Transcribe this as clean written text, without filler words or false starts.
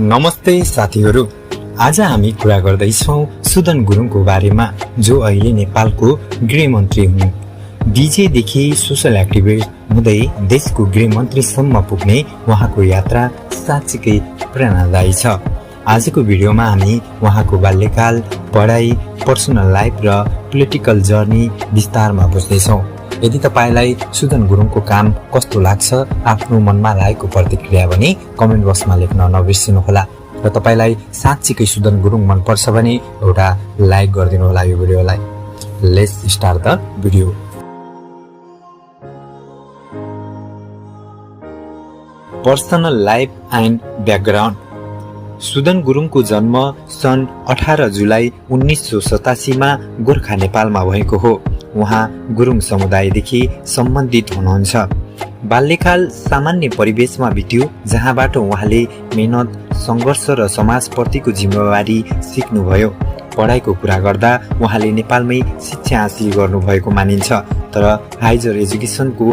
नमस्ते साथीहरू, आज हामी कुरा गर्दैछौँ सुदन गुरुङको बारेमा, जो अहिले नेपालको गृहमन्त्री हुन्। डिजेदेखि सोसल एक्टिभिस्ट हुँदै देशको गृहमन्त्रीसम्म पुग्ने उहाँको यात्रा साँच्चीकै प्रेरणादायी छ। आजको भिडियोमा हामी उहाँको बाल्यकाल, पढाइ, पर्सनल लाइफ र पोलिटिकल जर्नी विस्तारमा बुझ्दैछौँ। यदि तपाईलाई सुदन गुरुङको काम कस्तो लाग्छ, आफ्नो मनमा लागेको प्रतिक्रिया भने कमेन्ट बक्समा लेख्न नबिर्सिनुहोला। र तपाईलाई साँच्चीकै सुदन गुरुङ मनपर्छ भने एउटा लाइक गरिदिनु होला यो भिडियोलाई। Let's start the video. Personal life and background. Sudan गुरुङको जन्म सन् 18 जुलाई 1987 मा गोर्खा नेपालमा भएको हो। उहाँ गुरुङ समुदायदेखि सम्बन्धित हुनुहुन्छ। बाल्यकाल सामान्य परिवेशमा बित्यो, जहाँबाट उहाँले मेहनत, सङ्घर्ष र समाजप्रतिको जिम्मेवारी सिक्नुभयो। पढाइको कुरा गर्दा उहाँले नेपालमै शिक्षा हासिल गर्नुभएको मानिन्छ, तर हाइजर एजुकेसनको